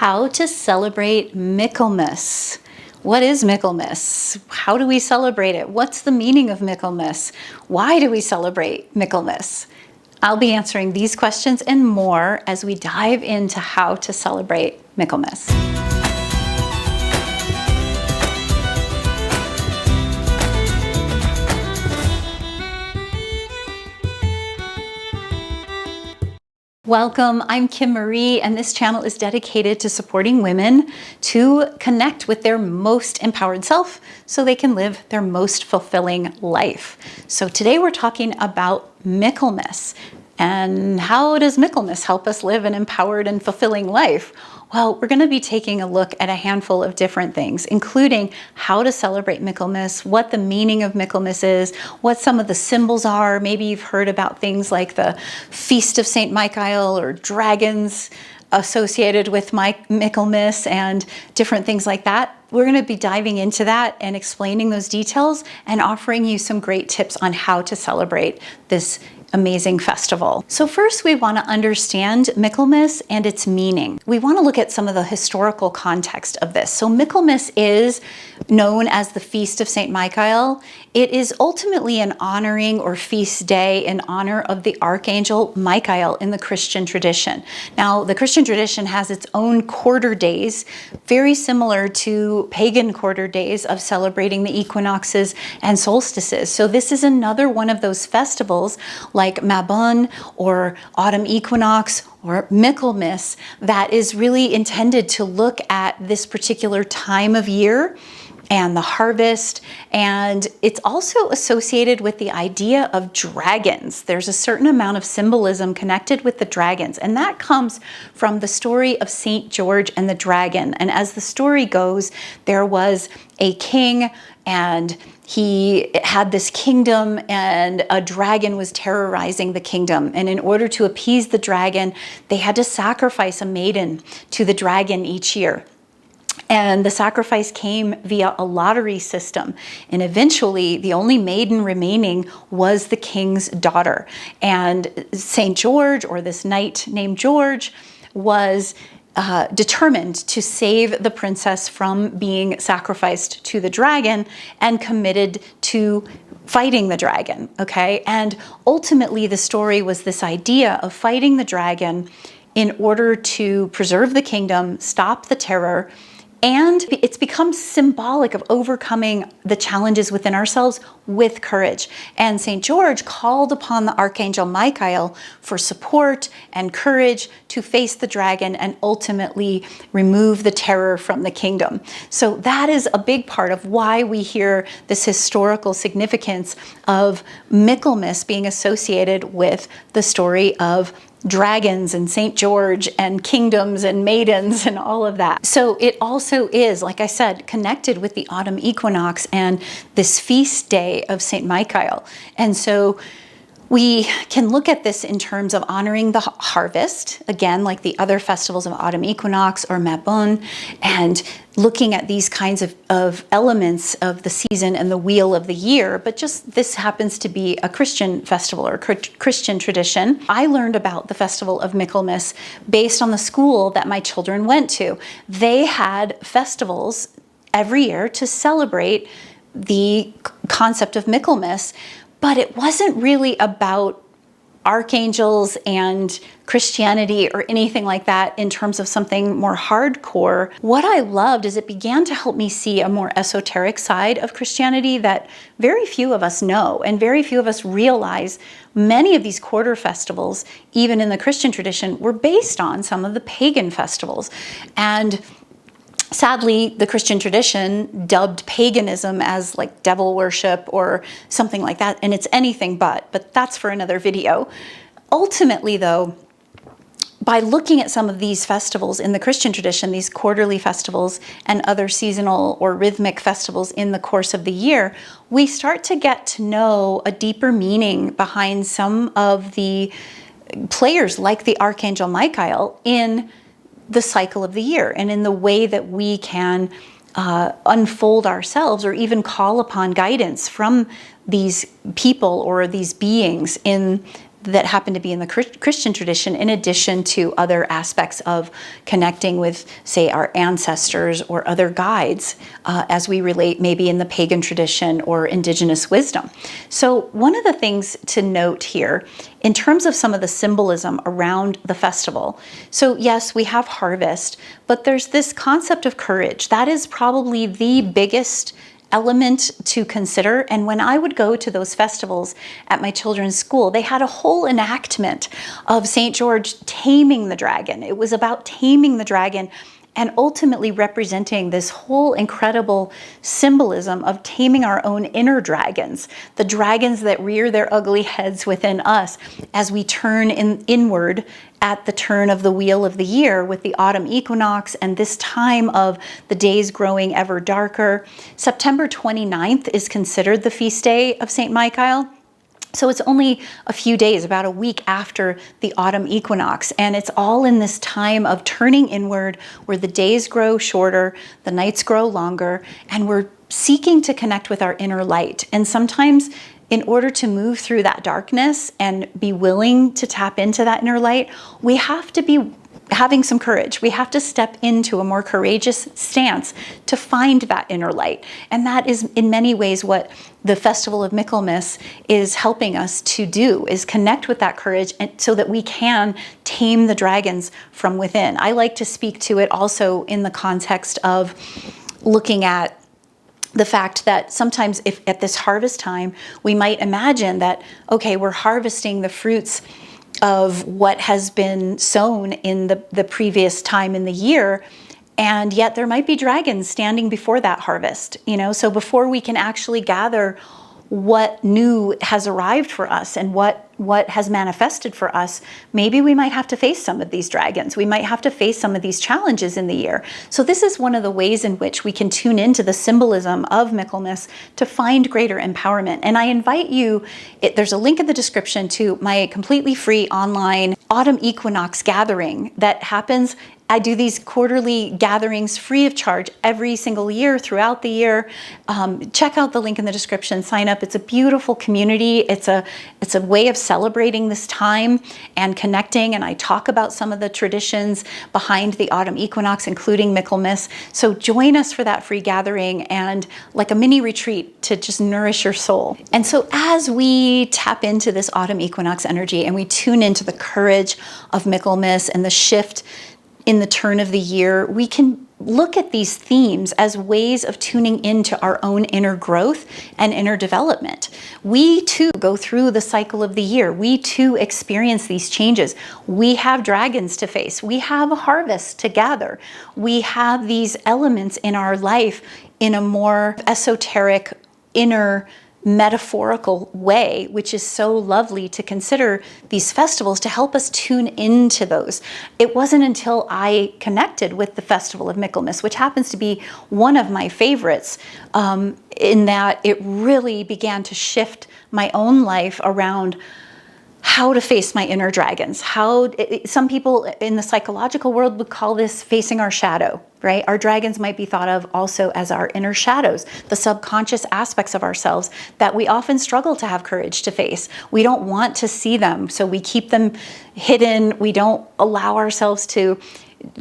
How to celebrate Michaelmas. What is Michaelmas? How do we celebrate it? What's the meaning of Michaelmas? Why do we celebrate Michaelmas? I'll be answering these questions and more as we dive into how to celebrate Michaelmas. Welcome, I'm Kim Marie, and this channel is dedicated to supporting women to connect with their most empowered self so they can live their most fulfilling life. So today we're talking about Michaelmas. And how does Michaelmas help us live an empowered and fulfilling life? Well, we're going to be taking a look at a handful of different things, including how to celebrate Michaelmas, what the meaning of Michaelmas is, what some of the symbols are. Maybe you've heard about things like the Feast of St. Michael or dragons associated with Michaelmas and different things like that. We're going to be diving into that and explaining those details and offering you some great tips on how to celebrate this amazing festival. So first we want to understand Michaelmas and its meaning. We want to look at some of the historical context of this. So Michaelmas is known as the Feast of St. Michael. It is ultimately an honoring or feast day in honor of the Archangel Michael in the Christian tradition. Now, the Christian tradition has its own quarter days, very similar to pagan quarter days of celebrating the equinoxes and solstices. So this is another one of those festivals like Mabon or autumn equinox or Michaelmas that is really intended to look at this particular time of year and the harvest, and it's also associated with the idea of dragons. There's a certain amount of symbolism connected with the dragons, and that comes from the story of St. George and the dragon. And as the story goes, there was a king and he had this kingdom and a dragon was terrorizing the kingdom. And in order to appease the dragon, they had to sacrifice a maiden to the dragon each year. And the sacrifice came via a lottery system. And eventually, the only maiden remaining was the king's daughter. And St. George, or this knight named George, was determined to save the princess from being sacrificed to the dragon and committed to fighting the dragon, okay? And ultimately, the story was this idea of fighting the dragon in order to preserve the kingdom, stop the terror, and it's become symbolic of overcoming the challenges within ourselves with courage. And St. George called upon the Archangel Michael for support and courage to face the dragon and ultimately remove the terror from the kingdom. So that is a big part of why we hear this historical significance of Michaelmas being associated with the story of dragons and St. George and kingdoms and maidens and all of that. So it also is, like I said, connected with the autumn equinox and this feast day of St. Michael. And so we can look at this in terms of honoring the harvest, again, like the other festivals of autumn equinox or Mabon, and looking at these kinds of elements of the season and the wheel of the year. But just this happens to be a Christian festival or Christian tradition. I learned about the festival of Michaelmas based on the school that my children went to. They had festivals every year to celebrate the concept of Michaelmas, but it wasn't really about archangels and Christianity or anything like that in terms of something more hardcore. What I loved is it began to help me see a more esoteric side of Christianity that very few of us know and very few of us realize. Many of these quarter festivals, even in the Christian tradition, were based on some of the pagan festivals. And sadly, the Christian tradition dubbed paganism as like devil worship or something like that, and it's anything but that's for another video. Ultimately, though, by looking at some of these festivals in the Christian tradition, these quarterly festivals and other seasonal or rhythmic festivals in the course of the year, we start to get to know a deeper meaning behind some of the players like the Archangel Michael in the cycle of the year and in the way that we can unfold ourselves or even call upon guidance from these people or these beings in that happen to be in the Christian tradition, in addition to other aspects of connecting with, say, our ancestors or other guides, as we relate maybe in the pagan tradition or indigenous wisdom. So one of the things to note here, in terms of some of the symbolism around the festival, so yes, we have harvest, but there's this concept of courage. That is probably the biggest element to consider. And when I would go to those festivals at my children's school, they had a whole enactment of St. George taming the dragon. It was about taming the dragon and ultimately representing this whole incredible symbolism of taming our own inner dragons, the dragons that rear their ugly heads within us as we turn inward at the turn of the wheel of the year with the autumn equinox and this time of the days growing ever darker. September 29th is considered the feast day of St. Michael. So it's only a few days, about a week after the autumn equinox, and it's all in this time of turning inward where the days grow shorter, the nights grow longer, and we're seeking to connect with our inner light. And sometimes in order to move through that darkness and be willing to tap into that inner light, we have to be having some courage. We have to step into a more courageous stance to find that inner light. And that is in many ways what the Festival of Michaelmas is helping us to do, is connect with that courage and so that we can tame the dragons from within. I like to speak to it also in the context of looking at the fact that sometimes if at this harvest time, we might imagine that, okay, we're harvesting the fruits of what has been sown in the previous time in the year, and yet there might be dragons standing before that harvest, so before we can actually gather what new has arrived for us and what has manifested for us, maybe we might have to face some of these dragons. We might have to face some of these challenges in the year. So this is one of the ways in which we can tune into the symbolism of Michaelmas to find greater empowerment. And I invite you, there's a link in the description to my completely free online autumn equinox gathering that happens. I do these quarterly gatherings free of charge every single year throughout the year. Check out the link in the description, sign up. It's a beautiful community. It's a way of celebrating this time and connecting. And I talk about some of the traditions behind the autumn equinox, including Michaelmas. So join us for that free gathering and like a mini retreat to just nourish your soul. And so as we tap into this autumn equinox energy and we tune into the courage of Michaelmas and the shift in the turn of the year, we can look at these themes as ways of tuning into our own inner growth and inner development. We too go through the cycle of the year. We too experience these changes. We have dragons to face. We have a harvest to gather. We have these elements in our life in a more esoteric, inner metaphorical way, which is so lovely to consider these festivals to help us tune into those. It wasn't until I connected with the Festival of Michaelmas, which happens to be one of my favorites, in that it really began to shift my own life around how to face my inner dragons. Some people in the psychological world would call this facing our shadow, right? Our dragons might be thought of also as our inner shadows, the subconscious aspects of ourselves that we often struggle to have courage to face. We don't want to see them, so we keep them hidden. We don't allow ourselves to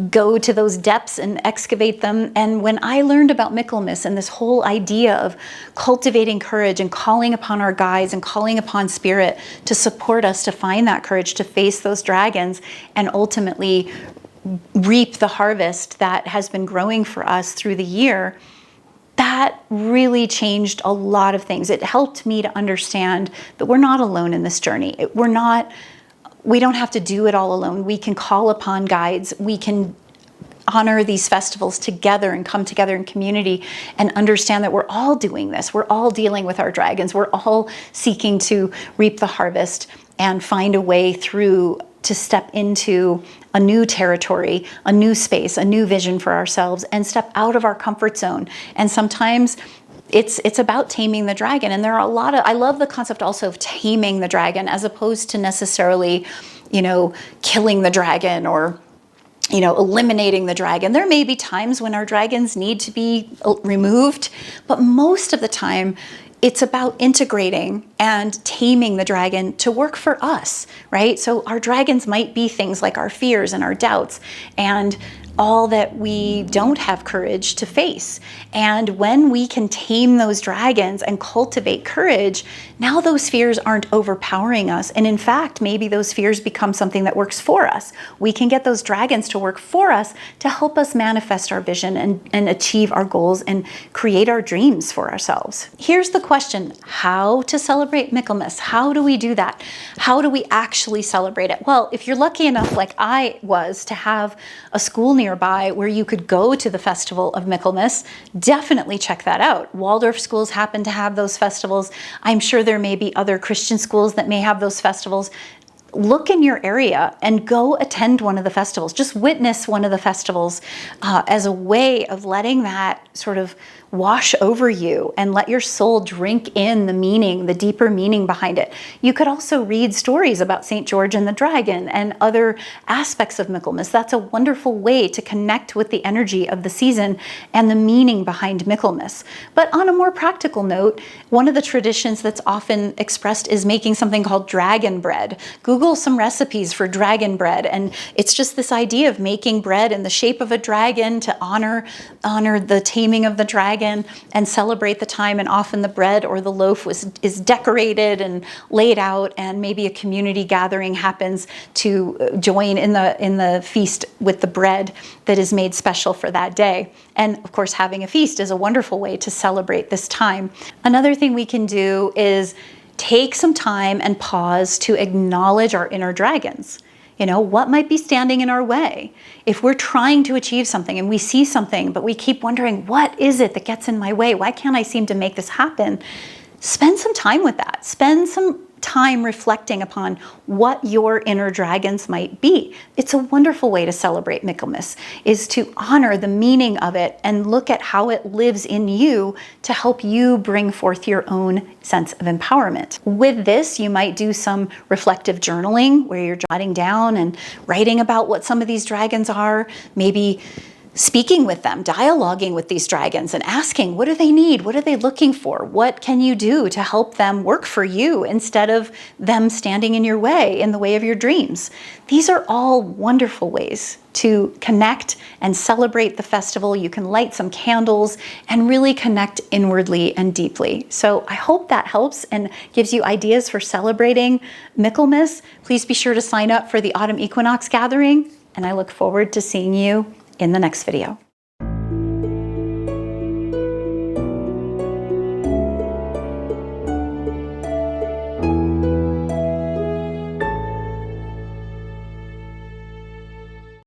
go to those depths and excavate them. And when I learned about Michaelmas and this whole idea of cultivating courage and calling upon our guides and calling upon spirit to support us to find that courage to face those dragons and ultimately reap the harvest that has been growing for us through the year, that really changed a lot of things. It helped me to understand that we're not alone in this journey. We don't have to do it all alone. We can call upon guides. We can honor these festivals together and come together in community and understand that we're all doing this. We're all dealing with our dragons. We're all seeking to reap the harvest and find a way through to step into a new territory, a new space, a new vision for ourselves, and step out of our comfort zone. And sometimes it's about taming the dragon. And there are I love the concept also of taming the dragon as opposed to necessarily, killing the dragon or, eliminating the dragon. There may be times when our dragons need to be removed, but most of the time, it's about integrating and taming the dragon to work for us, right? So our dragons might be things like our fears and our doubts and all that we don't have courage to face. And when we can tame those dragons and cultivate courage, now those fears aren't overpowering us. And in fact, maybe those fears become something that works for us. We can get those dragons to work for us to help us manifest our vision and achieve our goals and create our dreams for ourselves. Here's the question: how to celebrate Michaelmas? How do we do that? How do we actually celebrate it? Well, if you're lucky enough, like I was, to have a school nearby where you could go to the festival of Michaelmas, definitely check that out. Waldorf schools happen to have those festivals. I'm sure there may be other Christian schools that may have those festivals. Look in your area and go attend one of the festivals. Just witness one of the festivals as a way of letting that sort of wash over you and let your soul drink in the meaning, the deeper meaning behind it. You could also read stories about St. George and the Dragon and other aspects of Michaelmas. That's a wonderful way to connect with the energy of the season and the meaning behind Michaelmas. But on a more practical note, one of the traditions that's often expressed is making something called dragon bread. Google some recipes for dragon bread, and it's just this idea of making bread in the shape of a dragon to honor the taming of the dragon and celebrate the time. And often the bread or the loaf is decorated and laid out, and maybe a community gathering happens to join in the feast with the bread that is made special for that day. And of course, having a feast is a wonderful way to celebrate this time. Another thing we can do is take some time and pause to acknowledge our inner dragons. You know, what might be standing in our way? If we're trying to achieve something and we see something, but we keep wondering, what is it that gets in my way? Why can't I seem to make this happen? Spend some time with that. Spend some time reflecting upon what your inner dragons might be. It's a wonderful way to celebrate Michaelmas, is to honor the meaning of it and look at how it lives in you to help you bring forth your own sense of empowerment. With this, you might do some reflective journaling where you're jotting down and writing about what some of these dragons are, maybe speaking with them, dialoguing with these dragons and asking, what do they need? What are they looking for? What can you do to help them work for you instead of them standing in your way, in the way of your dreams? These are all wonderful ways to connect and celebrate the festival. You can light some candles and really connect inwardly and deeply. So I hope that helps and gives you ideas for celebrating Michaelmas. Please be sure to sign up for the Autumn Equinox Gathering, and I look forward to seeing you in the next video.